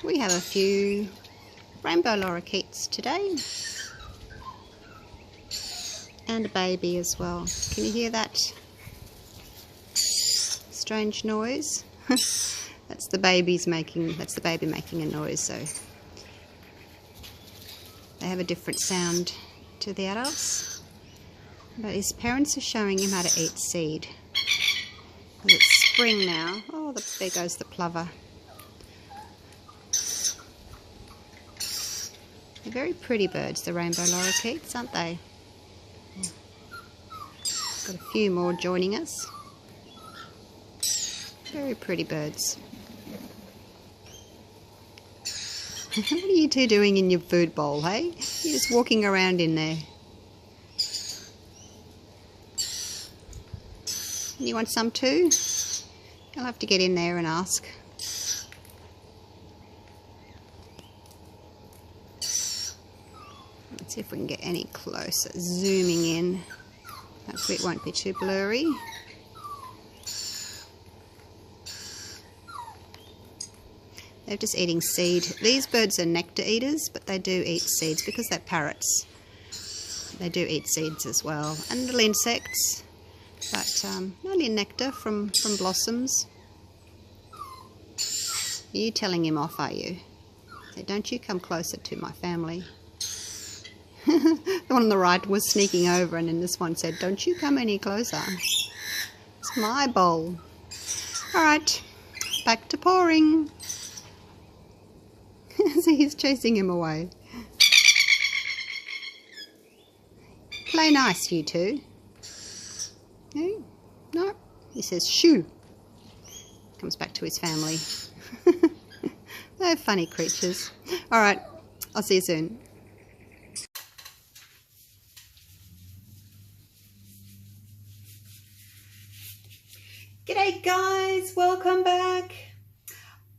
We have a few rainbow lorikeets today, and a baby as well. Can you hear that strange noise? That's the baby making a noise. So they have a different sound to the adults, but his parents are showing him how to eat seed. It's spring now. Oh, there goes the plover. They're very pretty birds, the rainbow lorikeets, aren't they? Got a few more joining us. Very pretty birds. What are you two doing in your food bowl, hey? You're just walking around in there. You want some too? You'll have to get in there and ask. Let's see if we can get any closer. Zooming in. Hopefully it won't be too blurry. They're just eating seed. These birds are nectar eaters, but they do eat seeds because they're parrots. They do eat seeds as well, and little insects, but only nectar from blossoms. Are you telling him off, are you? Say, don't you come closer to my family. The one on the right was sneaking over, and then this one said, don't you come any closer. It's my bowl. Alright, back to pouring. So he's chasing him away. Play nice, you two. No, he says shoo. Comes back to his family. They're funny creatures. Alright, I'll see you soon. G'day guys, welcome back.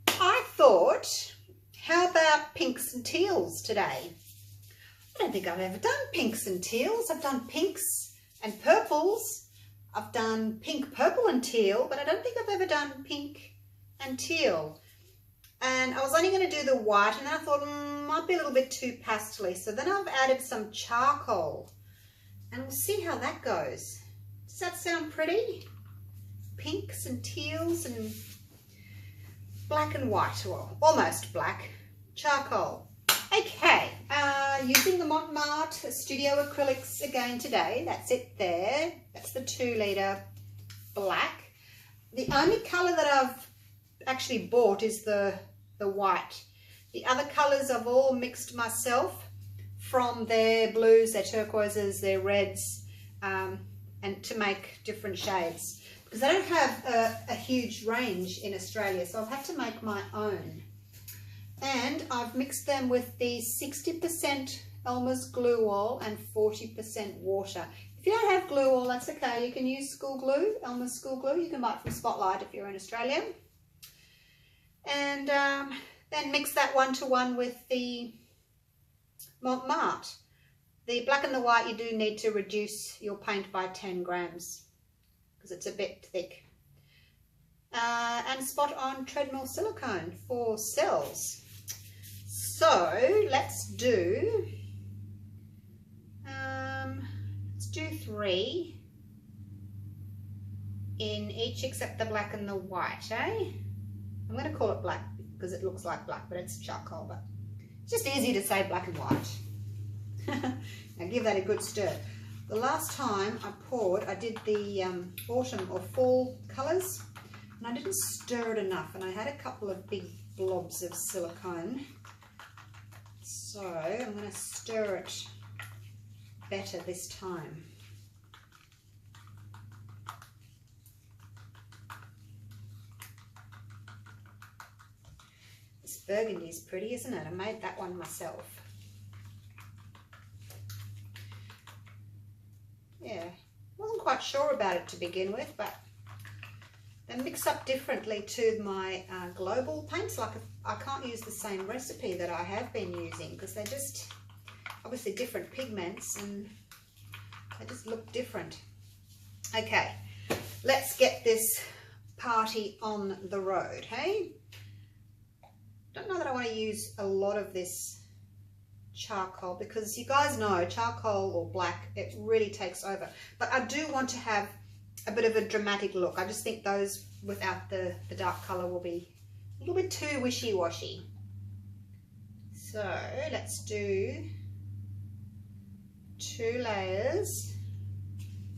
I thought, how about pinks and teals today? I don't think I've ever done pinks and teals. I've done pinks and purples. I've done pink, purple and teal, but I don't think I've ever done pink and teal. And I was only going to do the white, and then I thought, might be a little bit too pastel-y. So then I've added some charcoal, and we'll see how that goes. Does that sound pretty? Pinks and teals and black and white, or almost black, charcoal. Okay, using the Mont Marte Studio Acrylics again today. That's it there. That's the 2 litre black. The only colour that I've actually bought is the white. The other colours I've all mixed myself from their blues, their turquoises, their reds, and to make different shades. Because I don't have a huge range in Australia, so I've had to make my own. And I've mixed them with the 60% Elmer's glue oil and 40% water. If you don't have glue oil, that's okay. You can use school glue, Elmer's school glue. You can buy it from Spotlight if you're in Australia. And then mix that 1-to-1 with the Mont Marte. The black and the white, you do need to reduce your paint by 10 grams. Because it's a bit thick. And spot on treadmill silicone for cells. So let's do 3 in each except the black and the white, eh? I'm going to call it black because it looks like black, but it's charcoal. But it's just easy to say black and white. Now give that a good stir. The last time I poured, I did the autumn or fall colours, and I didn't stir it enough, and I had a couple of big blobs of silicone. So I'm going to stir it better this time. This burgundy is pretty, isn't it? I made that one myself. Yeah, wasn't quite sure about it to begin with, but they mix up differently to my global paints. Like I can't use the same recipe that I have been using because they're just obviously different pigments and they just look different. Okay, let's get this party on the road, hey? Don't don't know that I want to use a lot of this charcoal, because you guys know charcoal or black, it really takes over. But I do want to have a bit of a dramatic look. I just think those without the dark colour will be a little bit too wishy-washy. So let's do 2 layers.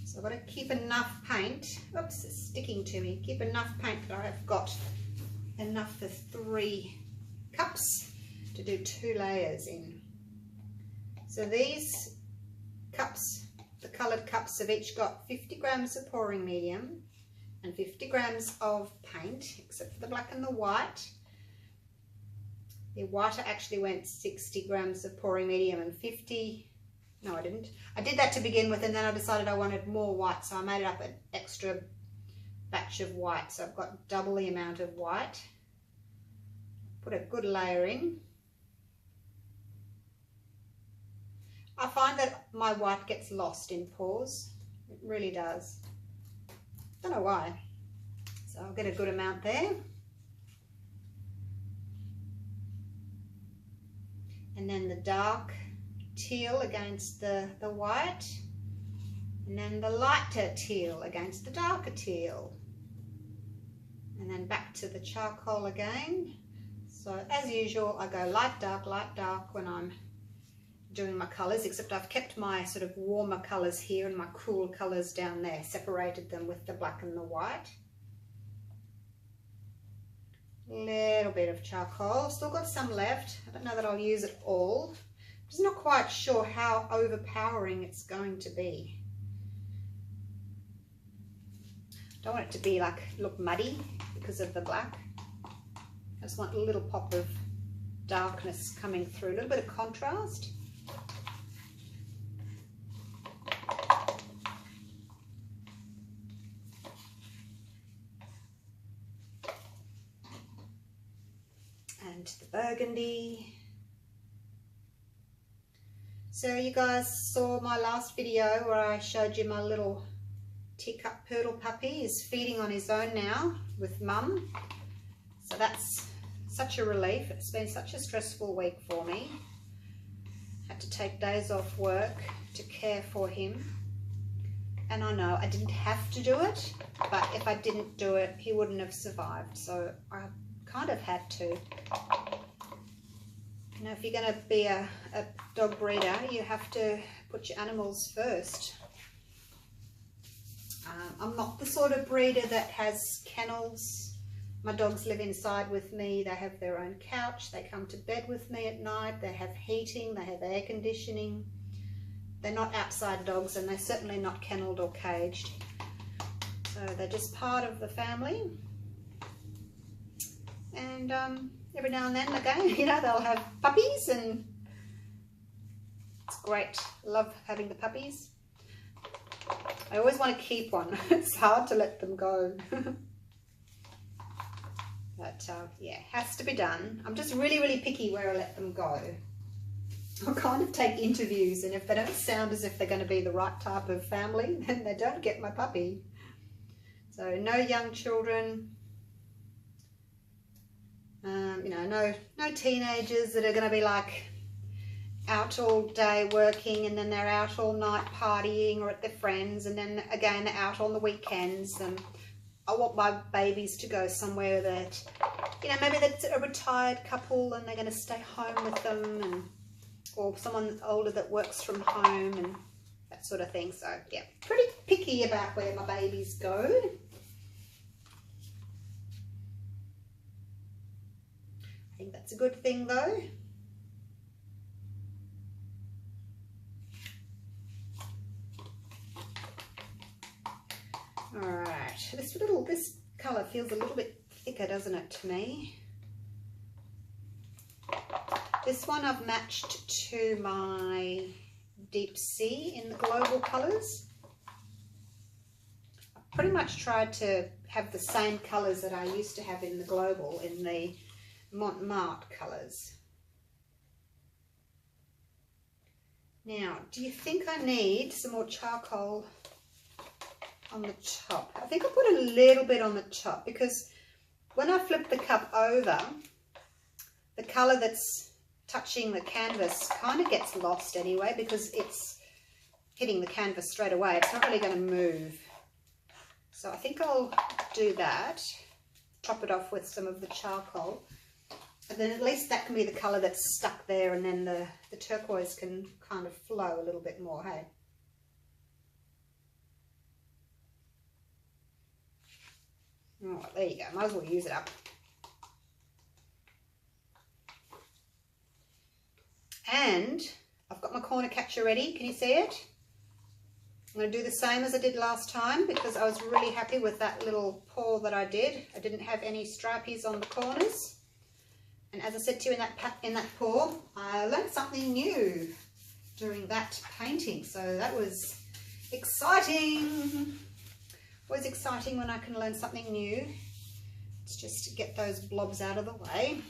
So I've got to keep enough paint. Oops, it's sticking to me. Keep enough paint that I've got enough for 3 cups to do 2 layers in. So these cups, the coloured cups, have each got 50 grams of pouring medium and 50 grams of paint, except for the black and the white. The white actually went 60 grams of pouring medium and 50, no I didn't. I did that to begin with, and then I decided I wanted more white, so I made it up an extra batch of white. So I've got double the amount of white. Put a good layer in. I find that my white gets lost in pours. It really does. Don't know why. So I'll get a good amount there. And then the dark teal against the white. And then the lighter teal against the darker teal. And then back to the charcoal again. So as usual, I go light, dark when I'm doing my colours, except I've kept my sort of warmer colours here and my cool colours down there, separated them with the black and the white. Little bit of charcoal, still got some left. I don't know that I'll use it all. I'm just not quite sure how overpowering it's going to be. Don't want it to be like, look muddy because of the black. I just want a little pop of darkness coming through, a little bit of contrast. And the burgundy. So you guys saw my last video where I showed you my little teacup poodle puppy is feeding on his own now with mum. So that's such a relief. It's been such a stressful week for me. Had to take days off work to care for him. And I know I didn't have to do it, but if I didn't do it, he wouldn't have survived. So I kind of had to. You know, if you're going to be a dog breeder, you have to put your animals first. I'm not the sort of breeder that has kennels. My dogs live inside with me. They have their own couch. They come to bed with me at night. They have heating. They have air conditioning. They're not outside dogs, and they're certainly not kennelled or caged. So they're just part of the family. And every now and then, again, you know, they'll have puppies, and it's great. I love having the puppies. I always want to keep one. It's hard to let them go. But yeah, has to be done. I'm just really, really picky where I let them go. I kind of take interviews, and if they don't sound as if they're going to be the right type of family, then they don't get my puppy. So no young children. You know, no teenagers that are going to be like out all day working, and then they're out all night partying or at their friends, and then again they're out on the weekends. And I want my babies to go somewhere that, you know, maybe that's a retired couple and they're going to stay home with them, and or someone older that works from home and that sort of thing. So yeah, pretty picky about where my babies go. I think that's a good thing though. Alright, this colour feels a little bit thicker, doesn't it, to me? This one I've matched to my Deep Sea in the Global colours. I pretty much tried to have the same colours that I used to have in the Global, in the Mont Marte colours. Now, do you think I need some more charcoal on the top? I think I'll put a little bit on the top, because when I flip the cup over, the colour that's touching the canvas kind of gets lost anyway, because it's hitting the canvas straight away. It's not really going to move. So I think I'll do that, top it off with some of the charcoal, and then at least that can be the colour that's stuck there, and then the turquoise can kind of flow a little bit more, hey? Oh, there you go, might as well use it up. And I've got my corner catcher ready, can you see it? I'm going to do the same as I did last time, because I was really happy with that little pour that I did. I didn't have any stripies on the corners. And as I said to you in that pour, I learned something new during that painting. So that was exciting. Always exciting when I can learn something new. Let's just get those blobs out of the way.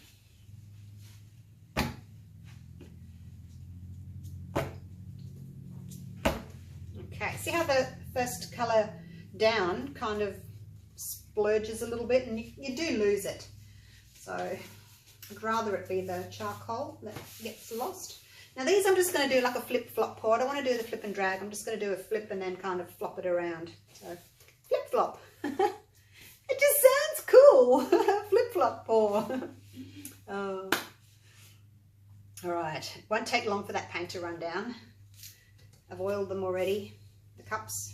Okay, see how the first colour down kind of splurges a little bit, and you do lose it. So I'd rather it be the charcoal that gets lost. Now these I'm just going to do like a flip-flop pour. I don't want to do the flip and drag. I'm just going to do a flip and then kind of flop it around. So flip-flop. It just sounds cool. Flip-flop pour. Oh. All right, it won't take long for that paint to run down. I've oiled them already, the cups.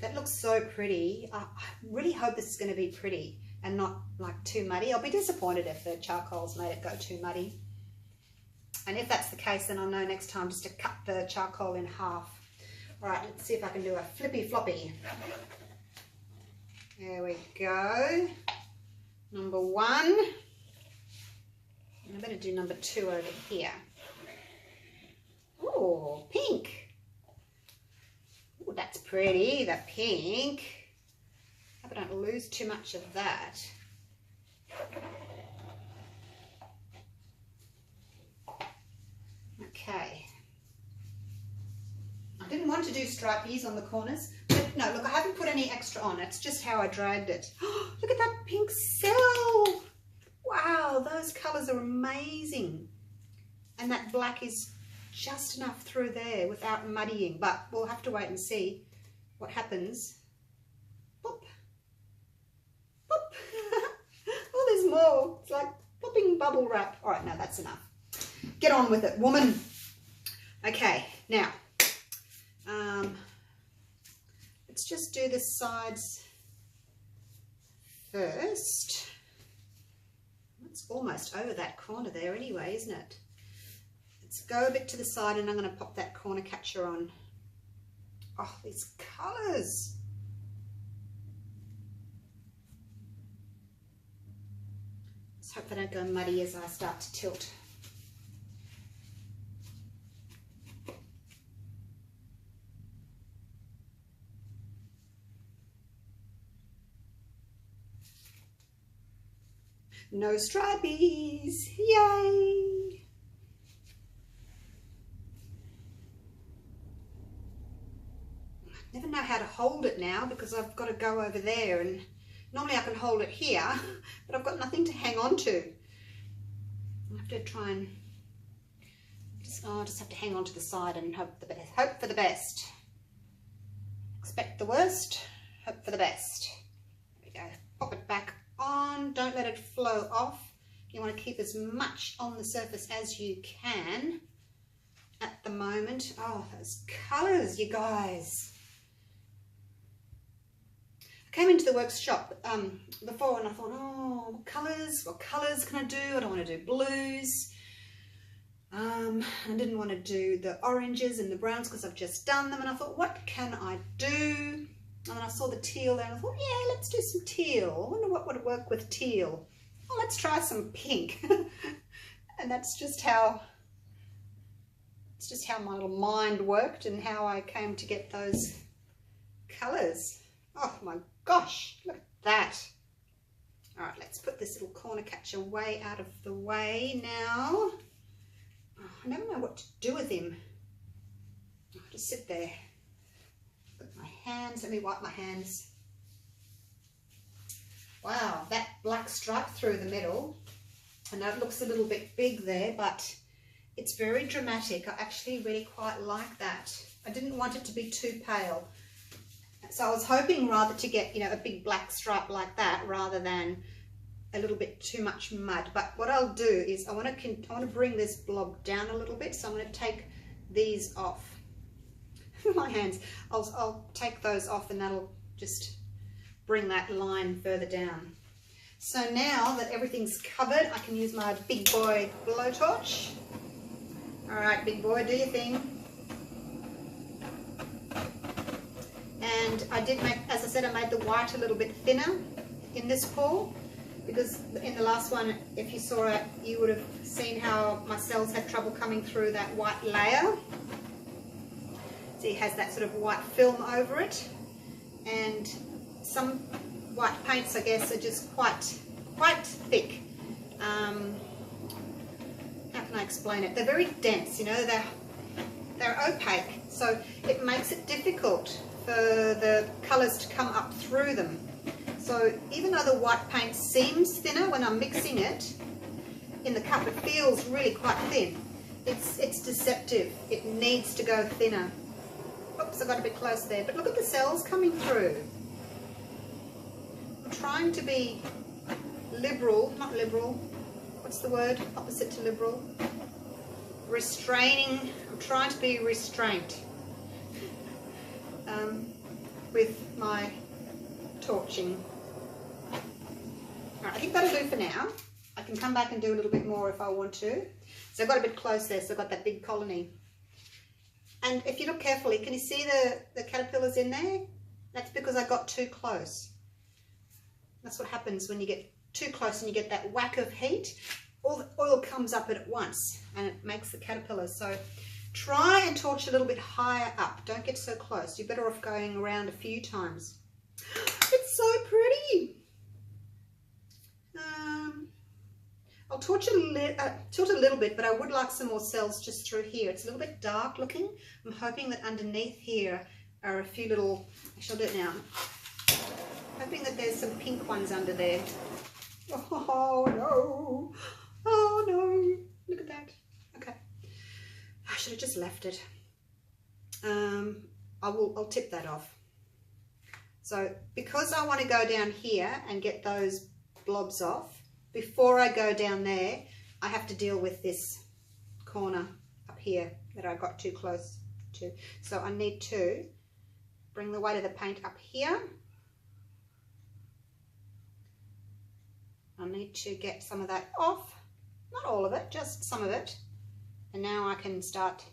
That looks so pretty. I really hope this is going to be pretty and not like too muddy. I'll be disappointed if the charcoal's made it go too muddy. And if that's the case, then I'll know next time just to cut the charcoal in half. All right, let's see if I can do a flippy floppy. There we go. Number 1. And I better do number 2 over here. Oh, pink. Oh, that's pretty, the pink. Hope I don't lose too much of that. Okay. I didn't want to do stripies on the corners, but no, look, I haven't put any extra on. It's just how I dragged it. Oh, look at that pink cell. Wow, those colours are amazing. And that black is just enough through there without muddying, but we'll have to wait and see what happens. Boop. Boop. Oh, there's more. It's like popping bubble wrap. All right, no, that's enough. Get on with it, woman. Okay, now, let's just do the sides first. It's almost over that corner there anyway, isn't it? Let's go a bit to the side, and I'm going to pop that corner catcher on. Oh, these colours. Let's hope they don't go muddy as I start to tilt. No stripies, yay! Never know how to hold it now, because I've got to go over there, and normally I can hold it here, but I've got nothing to hang on to. I have to try and just have to hang on to the side and hope for the best. Expect the worst, hope for the best. There we go. Pop it back on. Don't let it flow off. You want to keep as much on the surface as you can at the moment. Oh, those colours, you guys. I came into the workshop before, and I thought, oh, what colours can I do? I don't want to do blues. I didn't want to do the oranges and the browns because I've just done them, and I thought, what can I do? And then I saw the teal there, and I thought, yeah, let's do some teal. I wonder what would work with teal. Oh, let's try some pink. And that's just how my little mind worked, and how I came to get those colours. Oh my gosh, look at that. All right, let's put this little corner catcher way out of the way now. Oh, I never know what to do with him. I'll just sit there. Put my hands, let me wipe my hands. Wow, that black stripe through the middle I know it looks a little bit big there, but it's very dramatic. I actually really quite like that. I didn't want it to be too pale. So I was hoping rather to get, you know, a big black stripe like that rather than a little bit too much mud. But what I'll do is I want to bring this blob down a little bit. So I'm going to take these off. My hands. I'll take those off, and that'll just bring that line further down. So now that everything's covered, I can use my big boy blowtorch. All right, big boy, do your thing. And I did make, as I said, I made the white a little bit thinner in this pour, because in the last one, if you saw it, you would have seen how my cells had trouble coming through that white layer. See, it has that sort of white film over it, and some white paints, I guess, are just quite thick. How can I explain it? They're very dense, you know, they're opaque, so it makes it difficult for the colours to come up through them. So even though the white paint seems thinner when I'm mixing it in the cup, it feels really quite thin. It's deceptive. It needs to go thinner. Oops, I got a bit close there, but look at the cells coming through. I'm trying to be liberal, not liberal, what's the word opposite to liberal? Restraining. I'm trying to be restraint with my torching. Alright, I think that'll do for now. I can come back and do a little bit more if I want to. So I got a bit close there, so I got that big colony. And if you look carefully, can you see the caterpillars in there? That's because I got too close. That's what happens when you get too close and you get that whack of heat. All the oil comes up at once and it makes the caterpillars. So try and torch a little bit higher up. Don't get so close. You're better off going around a few times. It's so pretty. I'll torch tilt a little bit, but I would like some more cells just through here. It's a little bit dark looking. I'm hoping that underneath here are a few little, actually I'll do it now. Hoping that there's some pink ones under there. Oh no, oh no, look at that. Okay, I should have just left it. I'll tip that off. So because I want to go down here and get those blobs off, before I go down there, I have to deal with this corner up here that I got too close to. So I need to bring the weight of the paint up here. I need to get some of that off, not all of it, just some of it. And now I can start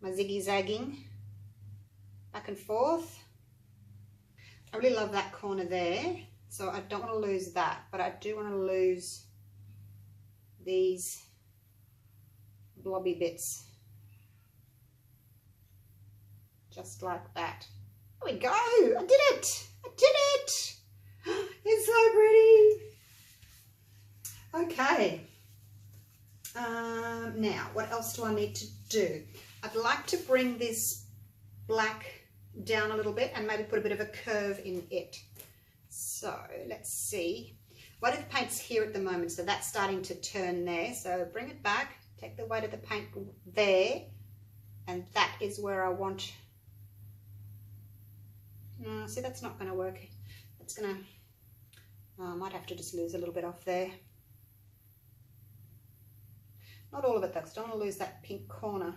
my ziggy-zagging back and forth. I really love that corner there, so I don't want to lose that, but I do want to lose these blobby bits, just like that. There we go, I did it, I did it. It's so pretty. Okay, now what else do I need to do? I'd like to bring this black down a little bit and maybe put a bit of a curve in it. So let's see. Weight of the paint's here at the moment, so that's starting to turn there. So bring it back, take the weight of the paint there, and that is where I want. No, see, that's not going to work. That's going to, I might have to just lose a little bit off there. Not all of it though, because I don't want to lose that pink corner.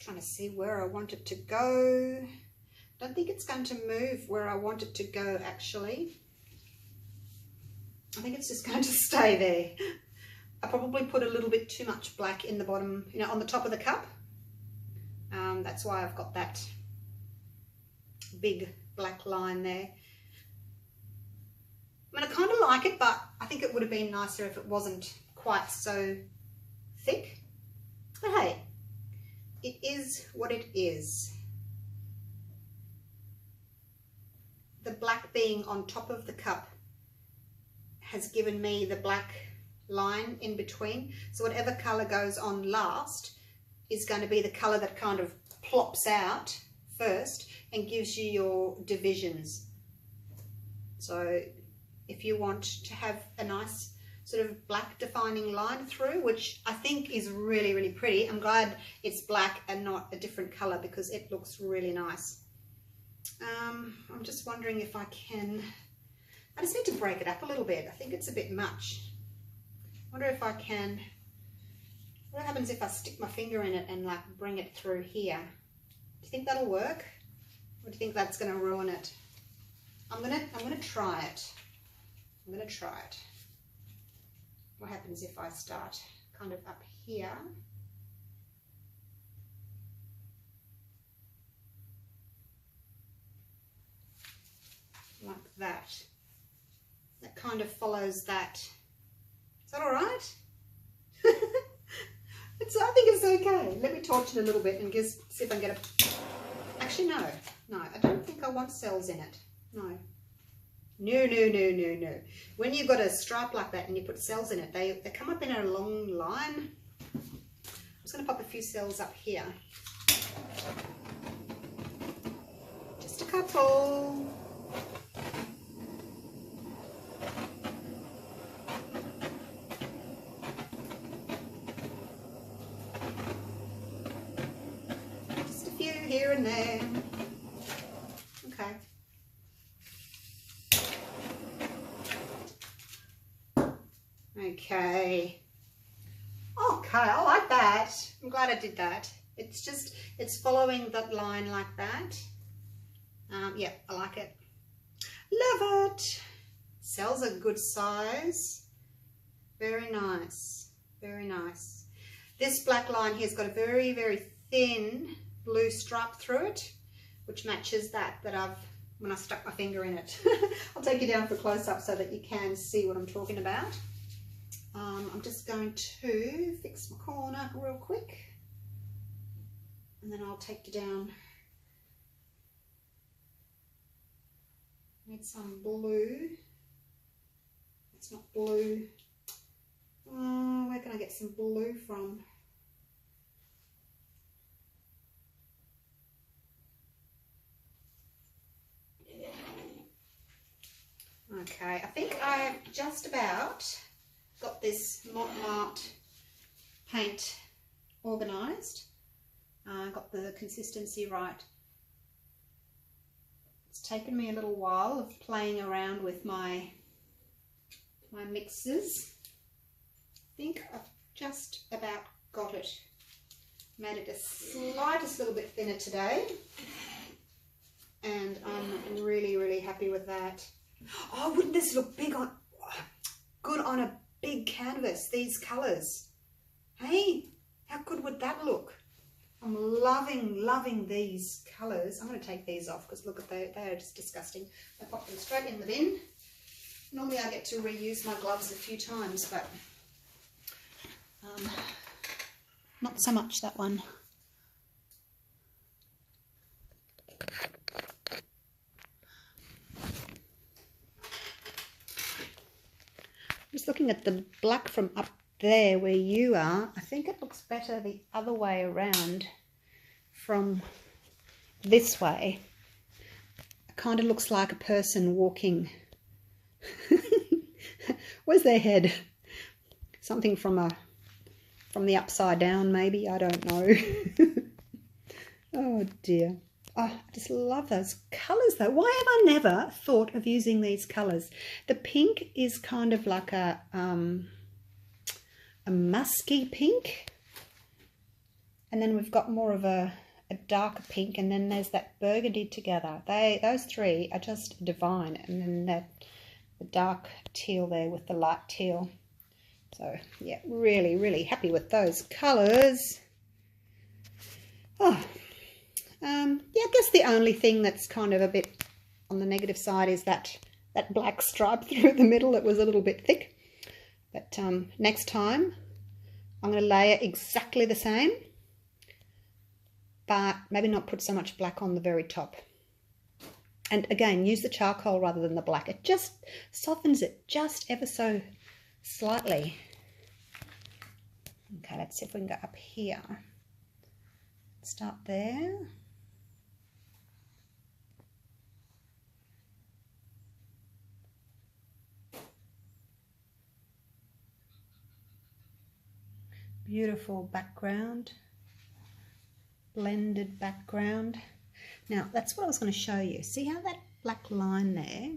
Trying to see where I want it to go. Don't think it's going to move where I want it to go actually. I think it's just going to stay there. I probably put a little bit too much black in the bottom, you know, on the top of the cup. That's why I've got that big black line there. I mean, I kind of like it, but I think it would have been nicer if it wasn't quite so thick. But hey, it is what it is. The black being on top of the cup has given me the black line in between. So whatever colour goes on last is going to be the colour that kind of plops out first and gives you your divisions. So if you want to have a nice sort of black defining line through, which I think is really, really pretty. I'm glad it's black and not a different color because it looks really nice. I'm just wondering if I can, I just need to break it up a little bit. I think it's a bit much. I wonder if I can, what happens if I stick my finger in it and like bring it through here? Do you think that'll work? Or do you think that's gonna ruin it? I'm gonna try it. I'm gonna try it. What happens if I start kind of up here? Like that. That kind of follows that. Is that all right? I think it's okay. Let me torch it a little bit and just see if I can get a... Actually, no. No, I don't think I want cells in it. No. No. When you've got a stripe like that and you put cells in it, they come up in a long line. I'm just going to pop a few cells up here. Just a couple. Just a few here and there. Okay. Okay, I like that. I'm glad I did that. It's following that line like that. Yeah, I like it. Love it. Cells are good size. Very nice, very nice. This black line here has got a very, very thin blue stripe through it, which matches that I've, when I stuck my finger in it. I'll take you down for a close-up so that you can see what I'm talking about. I'm just going to fix my corner real quick and then I'll take you down. Need some blue. It's not blue. Where can I get some blue from? Okay, I think I've just about got this Mont Marte paint organised. Got the consistency right. It's taken me a little while of playing around with my mixes. I think I've just about got it. Made it the slightest little bit thinner today. And I'm really, really happy with that. Oh, wouldn't this look good on a big canvas, these colours? Hey, how good would that look? I'm loving these colours. I'm going to take these off because look at they are just disgusting. I pop them straight in the bin. Normally I get to reuse my gloves a few times, but not so much that one. Just looking at the black from up there where you are, I think it looks better the other way around from this way. It kind of looks like a person walking. Where's their head? Something from the upside down maybe, I don't know. Oh dear. Oh, I just love those colours though. Why have I never thought of using these colours? The pink is kind of like a musky pink. And then we've got more of a darker pink. And then there's that burgundy together. Those three are just divine. And then the dark teal there with the light teal. So yeah, really, really happy with those colours. Oh. Yeah, I guess the only thing that's kind of a bit on the negative side is that black stripe through the middle. It was a little bit thick. But next time I'm going to layer exactly the same, but maybe not put so much black on the very top. And again, use the charcoal rather than the black. It just softens it just ever so slightly. Okay, let's see if we can go up here. Start there. beautiful background, blended background. Now that's what I was going to show you. See how that black line there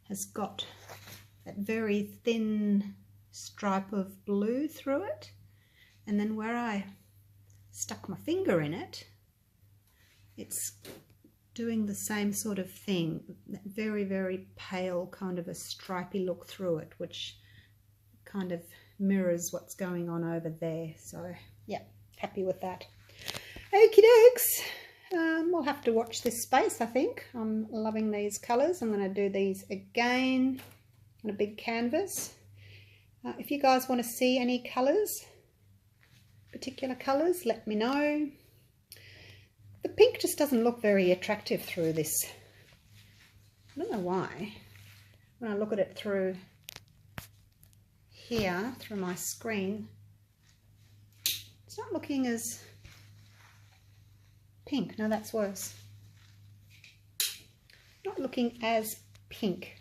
has got that very thin stripe of blue through it, and then where I stuck my finger in it, it's doing the same sort of thing, that very, very pale kind of a stripy look through it, which kind of mirrors what's going on over there. So yeah, happy with that. Okie dokes. We'll have to watch this space, I think. I'm loving these colours. I'm going to do these again on a big canvas. If you guys want to see any colours, particular colours, let me know. The pink just doesn't look very attractive through this. I don't know why. When I look at it through here, through my screen, it's not looking as pink. No, that's worse. Not looking as pink,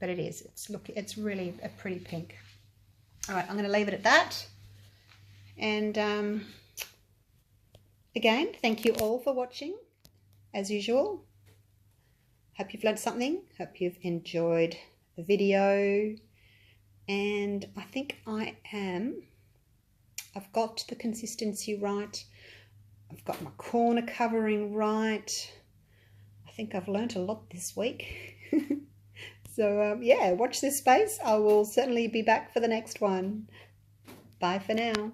but it is. It's really a pretty pink. All right, I'm going to leave it at that. And again, thank you all for watching, as usual. Hope you've learned something. Hope you've enjoyed the video. And I think I've got the consistency right. I've got my corner covering right. I think I've learnt a lot this week. So yeah, watch this space. I will certainly be back for the next one. Bye for now.